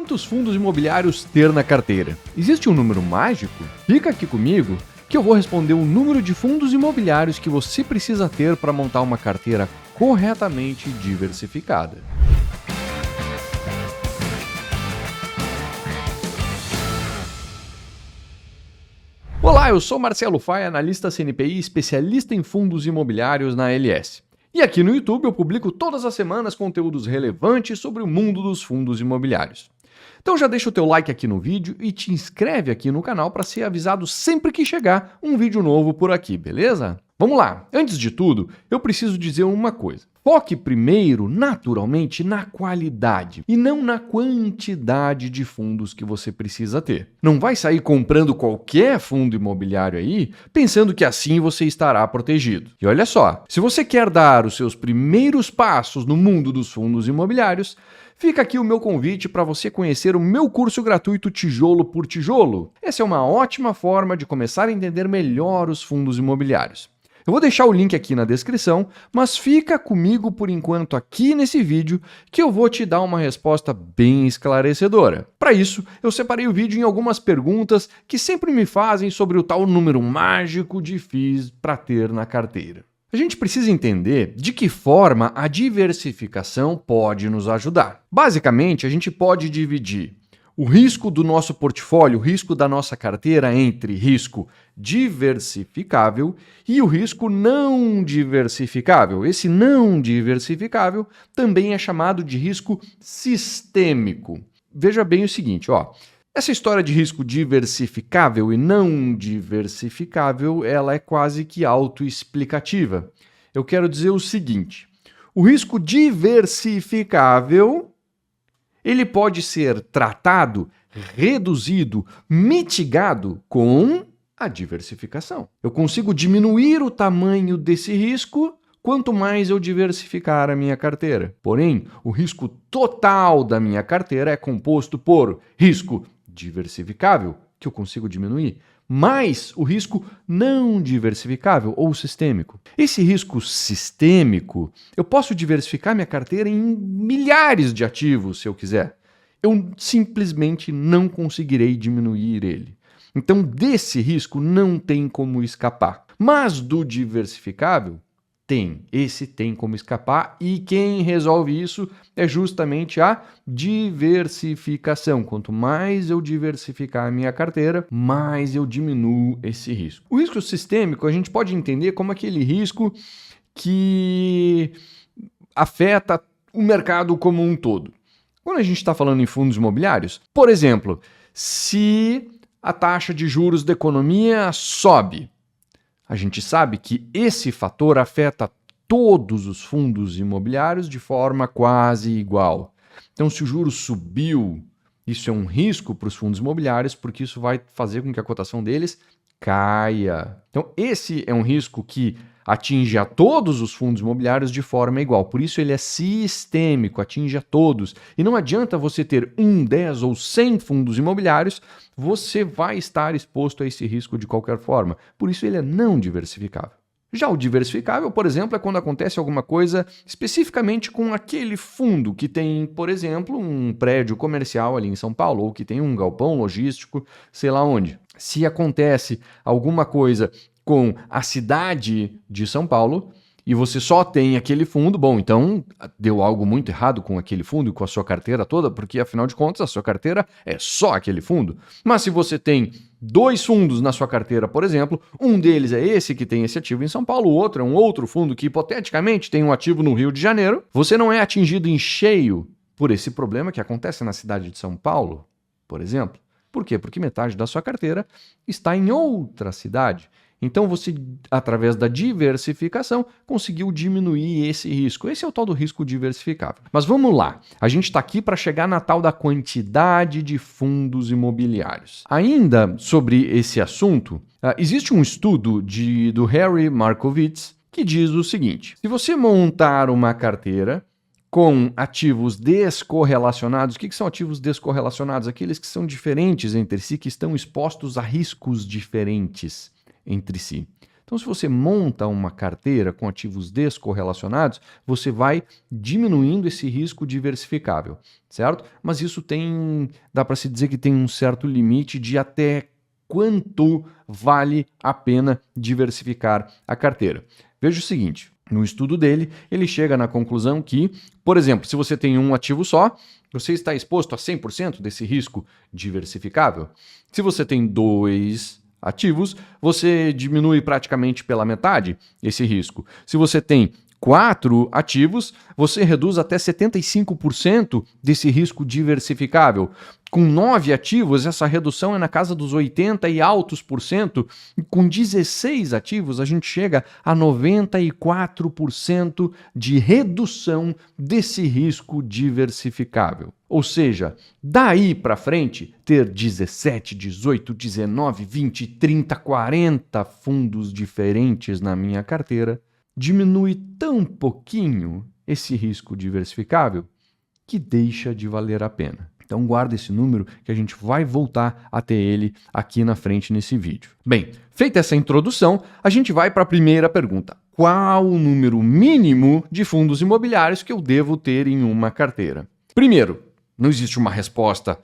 Quantos fundos imobiliários ter na carteira? Existe um número mágico? Fica aqui comigo que eu vou responder o número de fundos imobiliários que você precisa ter para montar uma carteira corretamente diversificada. Olá, eu sou Marcelo Faia, analista CNPI, especialista em fundos imobiliários na LS. E aqui no YouTube eu publico todas as semanas conteúdos relevantes sobre o mundo dos fundos imobiliários. Então já deixa o teu like aqui no vídeo e te inscreve aqui no canal para ser avisado sempre que chegar um vídeo novo por aqui, beleza? Vamos lá! Antes de tudo, eu preciso dizer uma coisa. Foque primeiro, naturalmente, na qualidade e não na quantidade de fundos que você precisa ter. Não vai sair comprando qualquer fundo imobiliário aí, pensando que assim você estará protegido. E olha só, se você quer dar os seus primeiros passos no mundo dos fundos imobiliários, fica aqui o meu convite para você conhecer o meu curso gratuito Tijolo por Tijolo. Essa é uma ótima forma de começar a entender melhor os fundos imobiliários. Eu vou deixar o link aqui na descrição, mas fica comigo por enquanto aqui nesse vídeo que eu vou te dar uma resposta bem esclarecedora. Para isso, eu separei o vídeo em algumas perguntas que sempre me fazem sobre o tal número mágico de FIIs para ter na carteira. A gente precisa entender de que forma a diversificação pode nos ajudar. Basicamente, a gente pode dividir o risco do nosso portfólio, o risco da nossa carteira entre risco diversificável e o risco não diversificável. Esse não diversificável também é chamado de risco sistêmico. Veja bem o seguinte, ó. Essa história de risco diversificável e não diversificável, ela é quase que autoexplicativa. Eu quero dizer o seguinte, o risco diversificável, ele pode ser tratado, reduzido, mitigado com a diversificação. Eu consigo diminuir o tamanho desse risco quanto mais eu diversificar a minha carteira. Porém, o risco total da minha carteira é composto por risco diversificável, que eu consigo diminuir, mais o risco não diversificável ou sistêmico. Esse risco sistêmico, eu posso diversificar minha carteira em milhares de ativos, se eu quiser. Eu simplesmente não conseguirei diminuir ele. Então, desse risco não tem como escapar. Mas do diversificável, tem. Esse tem como escapar e quem resolve isso é justamente a diversificação. Quanto mais eu diversificar a minha carteira, mais eu diminuo esse risco. O risco sistêmico a gente pode entender como aquele risco que afeta o mercado como um todo. Quando a gente está falando em fundos imobiliários, por exemplo, se a taxa de juros da economia sobe, a gente sabe que esse fator afeta todos os fundos imobiliários de forma quase igual. Então, se o juro subiu, isso é um risco para os fundos imobiliários, porque isso vai fazer com que a cotação deles caia. Então, esse é um risco que atinge a todos os fundos imobiliários de forma igual. Por isso, ele é sistêmico, atinge a todos. E não adianta você ter 1, 10 ou 100 fundos imobiliários, você vai estar exposto a esse risco de qualquer forma. Por isso, ele é não diversificável. Já o diversificável, por exemplo, é quando acontece alguma coisa especificamente com aquele fundo que tem, por exemplo, um prédio comercial ali em São Paulo, ou que tem um galpão logístico, sei lá onde. Se acontece alguma coisa com a cidade de São Paulo e você só tem aquele fundo, bom, então deu algo muito errado com aquele fundo e com a sua carteira toda, porque afinal de contas a sua carteira é só aquele fundo. Mas se você tem 2 fundos na sua carteira, por exemplo, um deles é esse que tem esse ativo em São Paulo, o outro é um outro fundo que hipoteticamente tem um ativo no Rio de Janeiro, você não é atingido em cheio por esse problema que acontece na cidade de São Paulo, por exemplo. Por quê? Porque metade da sua carteira está em outra cidade. Então você, através da diversificação, conseguiu diminuir esse risco. Esse é o tal do risco diversificável. Mas vamos lá, a gente está aqui para chegar na tal da quantidade de fundos imobiliários. Ainda sobre esse assunto, existe um estudo do Harry Markowitz que diz o seguinte: se você montar uma carteira com ativos descorrelacionados, o que são ativos descorrelacionados? Aqueles que são diferentes entre si, que estão expostos a riscos diferentes entre si. Então, se você monta uma carteira com ativos descorrelacionados, você vai diminuindo esse risco diversificável, certo? Mas isso dá para se dizer que tem um certo limite de até quanto vale a pena diversificar a carteira. Veja o seguinte, no estudo dele, ele chega na conclusão que, por exemplo, se você tem um ativo só, você está exposto a 100% desse risco diversificável. Se você tem 2 ativos, você diminui praticamente pela metade esse risco. Se você tem 4 ativos, você reduz até 75% desse risco diversificável. Com 9 ativos, essa redução é na casa dos 80% e altos por cento. E com 16 ativos, a gente chega a 94% de redução desse risco diversificável. Ou seja, daí para frente, ter 17, 18, 19, 20, 30, 40 fundos diferentes na minha carteira diminui tão pouquinho esse risco diversificável que deixa de valer a pena. Então guarda esse número que a gente vai voltar a ter ele aqui na frente nesse vídeo. Bem, feita essa introdução, a gente vai para a primeira pergunta. Qual o número mínimo de fundos imobiliários que eu devo ter em uma carteira? Primeiro, não existe uma resposta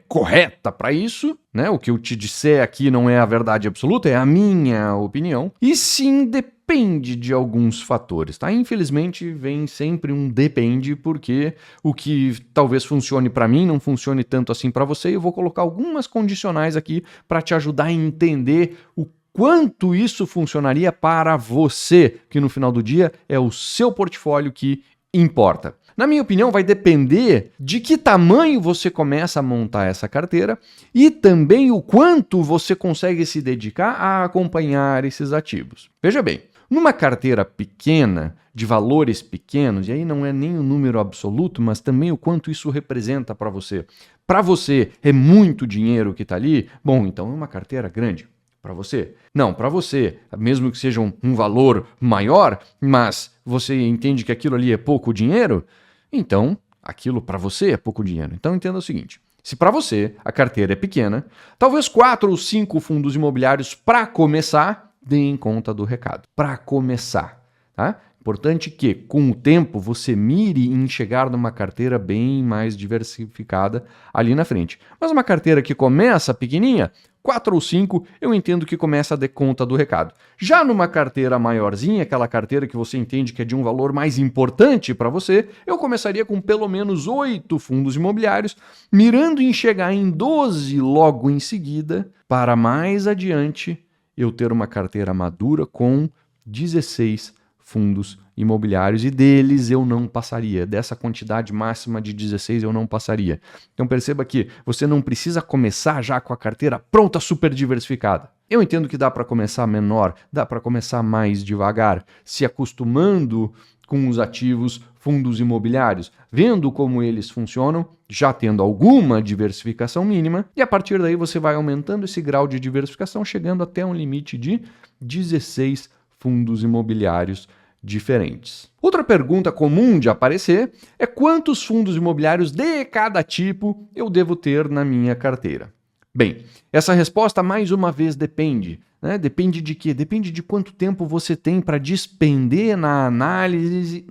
correta para isso, né? O que eu te disser aqui não é a verdade absoluta, é a minha opinião. E sim, depende de alguns fatores, tá? Infelizmente, vem sempre um depende, porque o que talvez funcione para mim não funcione tanto assim para você. E eu vou colocar algumas condicionais aqui para te ajudar a entender o quanto isso funcionaria para você, que no final do dia é o seu portfólio que importa. Na minha opinião, vai depender de que tamanho você começa a montar essa carteira e também o quanto você consegue se dedicar a acompanhar esses ativos. Veja bem, numa carteira pequena, de valores pequenos, e aí não é nem o número absoluto, mas também o quanto isso representa para você. Para você é muito dinheiro que está ali? Bom, então é uma carteira grande. Para você? Não, para você, mesmo que seja um valor maior, mas você entende que aquilo ali é pouco dinheiro, então aquilo para você é pouco dinheiro. Então entenda o seguinte, se para você a carteira é pequena, talvez 4 ou 5 fundos imobiliários para começar, deem conta do recado. Para começar, tá? Importante que, com o tempo, você mire em chegar numa carteira bem mais diversificada ali na frente. Mas uma carteira que começa pequenininha, 4 ou 5, eu entendo que começa a dar conta do recado. Já numa carteira maiorzinha, aquela carteira que você entende que é de um valor mais importante para você, eu começaria com pelo menos 8 fundos imobiliários, mirando em chegar em 12 logo em seguida, para mais adiante eu ter uma carteira madura com 16 fundos imobiliários e deles eu não passaria. Dessa quantidade máxima de 16 eu não passaria. Então perceba que você não precisa começar já com a carteira pronta, super diversificada. Eu entendo que dá para começar menor, dá para começar mais devagar, se acostumando com os ativos fundos imobiliários, vendo como eles funcionam, já tendo alguma diversificação mínima, e a partir daí você vai aumentando esse grau de diversificação, chegando até um limite de 16 fundos imobiliários diferentes. Outra pergunta comum de aparecer é quantos fundos imobiliários de cada tipo eu devo ter na minha carteira? Bem, essa resposta mais uma vez depende. Depende de quê? Depende de quanto tempo você tem para despender na análise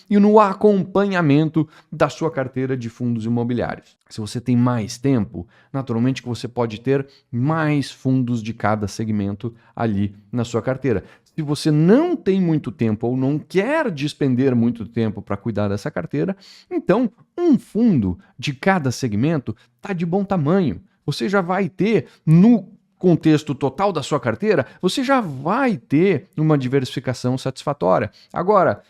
e no acompanhamento da sua carteira de fundos imobiliários. Se você tem mais tempo, naturalmente que você pode ter mais fundos de cada segmento ali na sua carteira. Se você não tem muito tempo ou não quer despender muito tempo para cuidar dessa carteira, então um fundo de cada segmento está de bom tamanho. Você já vai ter no contexto total da sua carteira, você já vai ter uma diversificação satisfatória. Agora,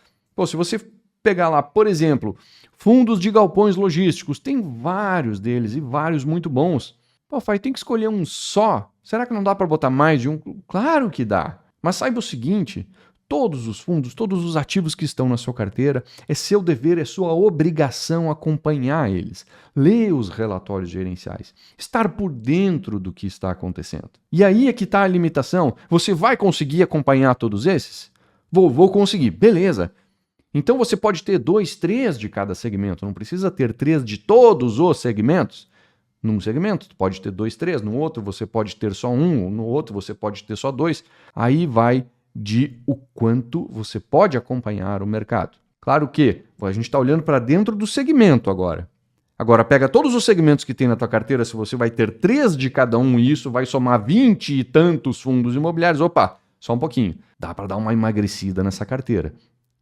se você pegar lá, por exemplo, fundos de galpões logísticos, tem vários deles e vários muito bons. Fai, tem que escolher um só? Será que não dá para botar mais de um? Claro que dá. Mas saiba o seguinte, todos os fundos, todos os ativos que estão na sua carteira, é seu dever, é sua obrigação acompanhar eles. Ler os relatórios gerenciais, estar por dentro do que está acontecendo. E aí é que está a limitação. Você vai conseguir acompanhar todos esses? Vou conseguir, beleza. Então você pode ter 2, 3 de cada segmento, não precisa ter 3 de todos os segmentos. num segmento, tu pode ter 2, 3, no outro você pode ter só um, no outro você pode ter só 2. Aí vai de o quanto você pode acompanhar o mercado. Claro que a gente está olhando para dentro do segmento agora. Agora, pega todos os segmentos que tem na tua carteira, se você vai ter 3 de cada um e isso vai somar 20 e tantos fundos imobiliários, opa, só um pouquinho. Dá para dar uma emagrecida nessa carteira.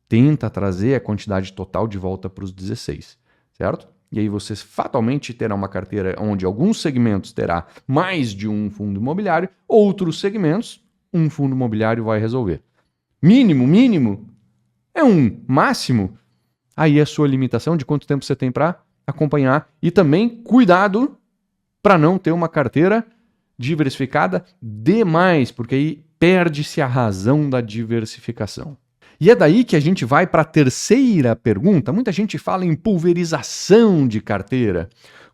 Tenta trazer a quantidade total de volta para os 16, certo? E aí você fatalmente terá uma carteira onde alguns segmentos terá mais de um fundo imobiliário, outros segmentos, um fundo imobiliário vai resolver. Mínimo, é um. Máximo, aí é a sua limitação de quanto tempo você tem para acompanhar. E também cuidado para não ter uma carteira diversificada demais, porque aí perde-se a razão da diversificação. E é daí que a gente vai para a terceira pergunta. Muita gente fala em pulverização de carteira.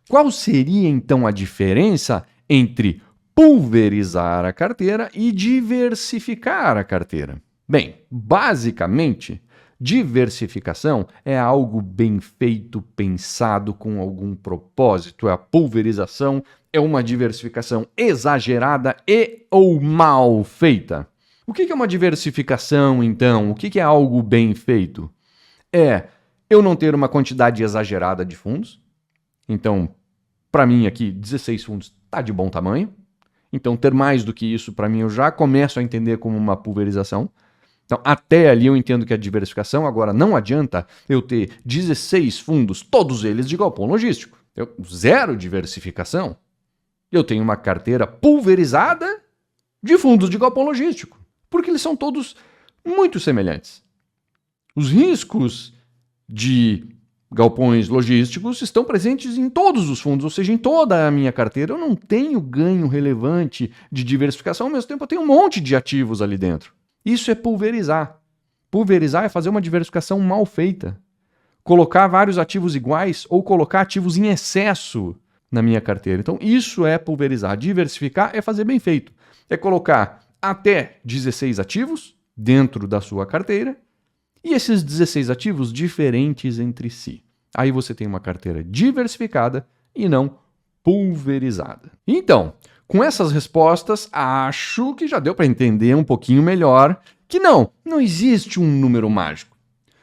Qual seria então a diferença entre pulverizar a carteira e diversificar a carteira? Bem, basicamente, diversificação é algo bem feito, pensado com algum propósito. A pulverização é uma diversificação exagerada e ou mal feita. O que é uma diversificação, então? O que é algo bem feito? É eu não ter uma quantidade exagerada de fundos. Então, para mim aqui, 16 fundos está de bom tamanho. Então, ter mais do que isso, para mim, eu já começo a entender como uma pulverização. Então, até ali eu entendo que é diversificação. Agora, não adianta eu ter 16 fundos, todos eles de galpão logístico. Zero diversificação. Eu tenho uma carteira pulverizada de fundos de galpão logístico. Porque eles são todos muito semelhantes. Os riscos de galpões logísticos estão presentes em todos os fundos, ou seja, em toda a minha carteira. Eu não tenho ganho relevante de diversificação, ao mesmo tempo eu tenho um monte de ativos ali dentro. Isso é pulverizar. Pulverizar é fazer uma diversificação mal feita. Colocar vários ativos iguais ou colocar ativos em excesso na minha carteira. Então, isso é pulverizar. Diversificar é fazer bem feito. É colocar até 16 ativos dentro da sua carteira e esses 16 ativos diferentes entre si. Aí você tem uma carteira diversificada e não pulverizada. Então, com essas respostas, acho que já deu para entender um pouquinho melhor que não existe um número mágico.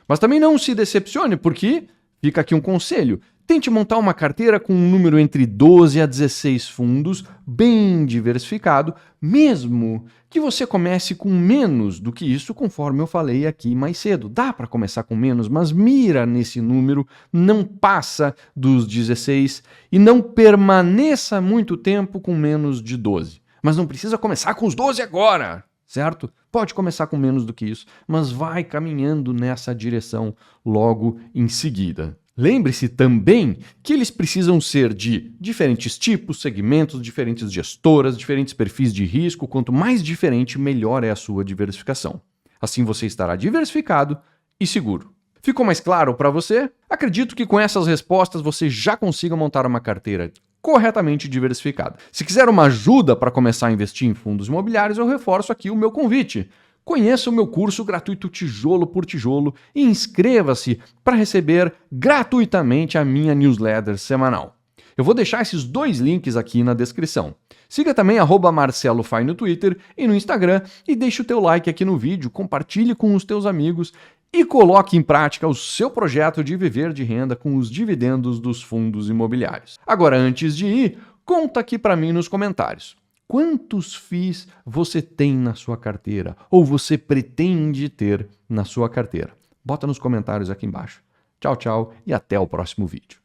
Mas também não se decepcione, porque fica aqui um conselho. Tente montar uma carteira com um número entre 12 a 16 fundos, bem diversificado, mesmo que você comece com menos do que isso, conforme eu falei aqui mais cedo. Dá para começar com menos, mas mira nesse número, não passa dos 16 e não permaneça muito tempo com menos de 12. Mas não precisa começar com os 12 agora, certo? Pode começar com menos do que isso, mas vai caminhando nessa direção logo em seguida. Lembre-se também que eles precisam ser de diferentes tipos, segmentos, diferentes gestoras, diferentes perfis de risco. Quanto mais diferente, melhor é a sua diversificação. Assim você estará diversificado e seguro. Ficou mais claro para você? Acredito que com essas respostas você já consiga montar uma carteira corretamente diversificada. Se quiser uma ajuda para começar a investir em fundos imobiliários, eu reforço aqui o meu convite. Conheça o meu curso gratuito Tijolo por Tijolo e inscreva-se para receber gratuitamente a minha newsletter semanal. Eu vou deixar esses 2 links aqui na descrição. Siga também @MarceloFai no Twitter e no Instagram e deixe o teu like aqui no vídeo, compartilhe com os teus amigos e coloque em prática o seu projeto de viver de renda com os dividendos dos fundos imobiliários. Agora, antes de ir, conta aqui para mim nos comentários. Quantos FIIs você tem na sua carteira ou você pretende ter na sua carteira? Bota nos comentários aqui embaixo. Tchau, tchau e até o próximo vídeo.